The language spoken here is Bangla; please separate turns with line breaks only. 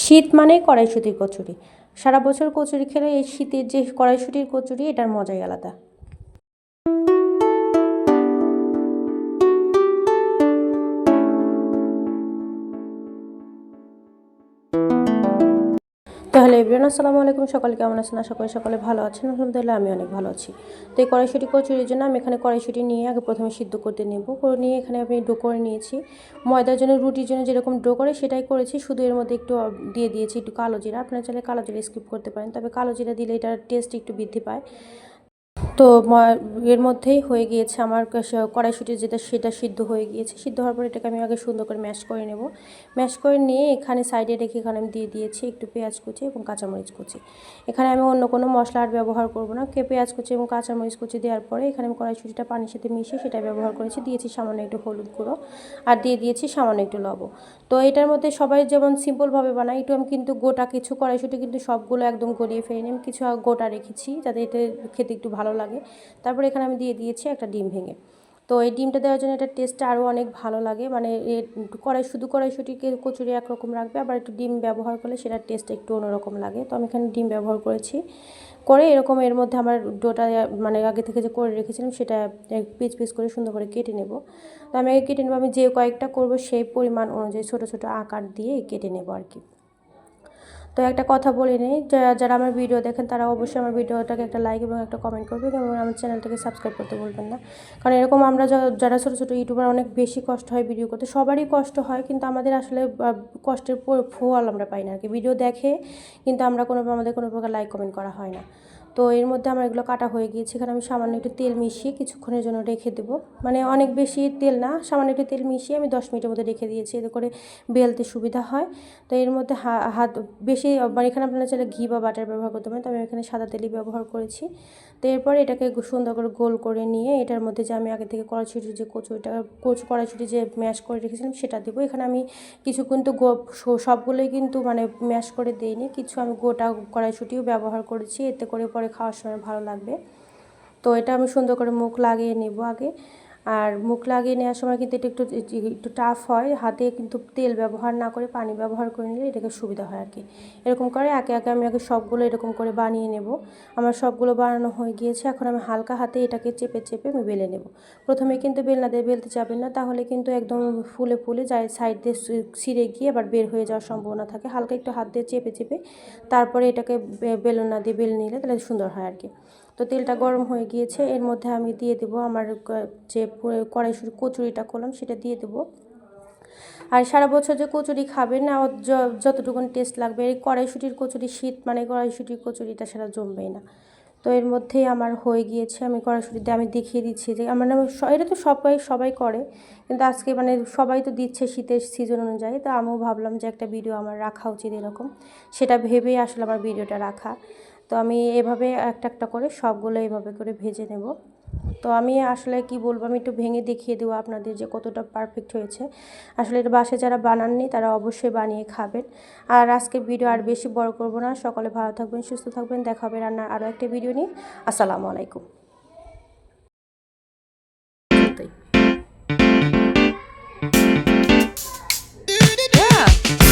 শীত মানেই কড়াইশুঁটির কচুরি। সারা বছর কচুরি খেলে এই শীতের যে কড়াইশুঁটির কচুরি এটার মজাই আলাদা। তাহলে এভরিওয়ান আসসালামু আলাইকুম। সকালে কেমন আছেন? আশা করি সকালে ভালো আছেন। আলহামদুলিল্লাহ আমি অনেক ভালো আছি। তো এই কড়াইশুঁটি কচুরির জন্য আমি এখানে কড়াইশুঁটি নিয়ে আগে প্রথমে সিদ্ধ করতে নেব। করে নিয়ে এখানে আমি ডো করে নিয়েছি। ময়দার জন্য রুটির জন্য যেরকম ডো করে সেটাই করেছি, শুধু এর মধ্যে একটু দিয়ে দিয়েছি একটু কালো জিরা। আপনারা চাইলে কালো জিরা স্কিপ করতে পারেন, তবে কালো জিরা দিলে এটার টেস্ট একটু বৃদ্ধি পায়। তো এর মধ্যেই হয়ে গিয়েছে আমার কড়াইশুঁটি যেটা সেটা সিদ্ধ হয়ে গিয়েছে। সিদ্ধ হওয়ার পর এটাকে আমি আগে সুন্দর করে ম্যাশ করে নেব। ম্যাশ করে নিয়ে এখানে সাইডে রেখে এখানে আমি দিয়ে দিয়েছি একটু পেঁয়াজ কুচি এবং কাঁচামরিচ কুচি। এখানে আমি অন্য কোনো মশলা আর ব্যবহার করব না। পেঁয়াজ কুচি এবং কাঁচামরিচ কুচি দেওয়ার পরে এখানে আমি কড়াইশুঁটিটা পানির সাথে মিশিয়ে সেটা ব্যবহার করেছি। দিয়েছি সামান্য একটু হলুদ গুঁড়ো আর দিয়ে দিয়েছি সামান্য একটু লবণ। তো এটার মধ্যে সবাই যেমন সিম্পলভাবে বানাই, একটু আমি কিন্তু গোটা কিছু কড়াইশুঁটি কিন্তু সবগুলো একদম গলিয়ে ফেলিনি, আমি কিছু গোটা রেখেছি যাতে এতে খেতে একটু ভালো লাগে। তারপরে এখানে আমি দিয়ে দিয়েছি একটা ডিম ভেঙে। তো এই ডিমটা দেওয়ার জন্য এটার টেস্টটা আরও অনেক ভালো লাগে, মানে শুধু কড়াইশুঁটিকে কচুরি একরকম রাখবে, আবার একটু ডিম ব্যবহার করলে সেটার টেস্টটা একটু অন্যরকম লাগে। তো আমি এখানে ডিম ব্যবহার করেছি। করে এরকম এর মধ্যে আমার ডোটা মানে আগে থেকে যে করে রেখেছিলাম সেটা পিস পিস করে সুন্দর করে কেটে নেব। তো আমি আগে কেটে নেব, আমি যে কয়েকটা করব সেই পরিমাণ অনুযায়ী ছোটো ছোটো আকার দিয়ে কেটে নেব আর কি। তো একটা কথা বলে নেই, যারা আমার ভিডিও দেখেন তারা অবশ্যই আমার ভিডিওটাকে একটা লাইক এবং একটা কমেন্ট করবেন এবং আমার চ্যানেলটাকে সাবস্ক্রাইব করতে বলবেন না। কারণ এরকম আমরা যারা ছোটো ছোটো ইউটিউবার অনেক বেশি কষ্ট হয় ভিডিও করতে, সবারই কষ্ট হয়, কিন্তু আমাদের আসলে কষ্টের ফল আমরা পাই না আর কি। ভিডিও দেখে কিন্তু আমাদের কোনো প্রকার লাইক কমেন্ট করা হয় না। তো এর মধ্যে আমার এগুলো কাটা হয়ে গিয়েছে। এখানে আমি সামান্য একটু তেল মিশিয়ে কিছুক্ষণের জন্য রেখে দেবো, মানে অনেক বেশি তেল না, সামান্য একটু তেল মিশিয়ে আমি 10 মিনিটের মধ্যে রেখে দিয়েছি, এতে করে বেলতে সুবিধা হয়। তো এর মধ্যে হাত বেশি, মানে এখানে আপনারা চাইলে ঘি বা বাটার ব্যবহার করতে পারেন, তো আমি এখানে সাদা তেলই ব্যবহার করেছি। তো এরপর এটাকে সুন্দর করে গোল করে নিয়ে এটার মধ্যে যে আমি আগে থেকে কড়াইশুঁটির যে কড়াইশুঁটি যে ম্যাশ করে রেখেছিলাম সেটা দেবো। এখানে আমি কিছু কিন্তু সবগুলোই কিন্তু মানে ম্যাশ করে দিইনি, কিছু আমি গোটা কড়াইশুঁটিও ব্যবহার করেছি, এতে করে পরে খাওয়ার সময় ভালো লাগবে। তো এটা আমি সুন্দর করে মুখ লাগিয়ে নেব আগে। আর মুখ লাগিয়ে নেওয়ার সময় কিন্তু এটা একটু টাফ হয়, হাতে কিন্তু তেল ব্যবহার না করে পানি ব্যবহার করে নিলে এটাকে সুবিধা হয় আর কি। এরকম করে একে একে আমি আগে সবগুলো এরকম করে বানিয়ে নেব। আমার সবগুলো বানানো হয়ে গিয়েছে, এখন আমি হালকা হাতে এটাকে চেপে চেপে আমি বেলে নেব। প্রথমে কিন্তু বেলনা দিয়ে বেলতে যাবেন না, তাহলে কিন্তু একদম ফুলে ফুলে যায়, সাইড দিয়ে ছিঁড়ে গিয়ে আবার বের হয়ে যাওয়ার সম্ভাবনা থাকে। হালকা একটু হাত দিয়ে চেপে চেপে তারপরে এটাকে বেলনা দিয়ে বেলে নিলে তাহলে সুন্দর হয় আর কি। তো তেলটা গরম হয়ে গিয়েছে, এর মধ্যে আমি দিয়ে দেবো আমার যে কড়াইশুঁটি কচুরিটা করলাম সেটা দিয়ে দেবো। আর সারা বছর যে কচুরি খাবেন না, যতটুকুন টেস্ট লাগবে, এই কড়াইশুঁটির কচুরি শীত মানে কড়াইশুঁটির কচুরিটা সেটা জমবেই না। তো এর মধ্যেই আমার হয়ে গিয়েছে, আমি কড়াইশুঁটিতে আমি দেখিয়ে দিচ্ছি যে আমার এটা তো সবাই করে, কিন্তু আজকে মানে সবাই তো দিচ্ছে শীতের সিজন অনুযায়ী, তো আমিও ভাবলাম যে একটা ভিডিও আমার রাখা উচিত এরকম, সেটা ভেবেই আসলে আমার ভিডিওটা রাখা। তো আমি এভাবে একটা একটা করে সবগুলো এভাবে করে ভেজে নেব। তো আমি আসলে কি বলবো, আমি একটু ভেঙে দেখিয়ে দেবো আপনাদের যে কতটা পারফেক্ট হয়েছে। আসলে এটা বাসায় যারা বানাননি তারা অবশ্যই বানিয়ে খাবেন। আর আজকের ভিডিও আর বেশি বড় করব না, সকলে ভালো থাকবেন, সুস্থ থাকবেন, দেখা হবে রান্নার আরও একটা ভিডিও নিয়ে। আসসালামু আলাইকুম। Yeah.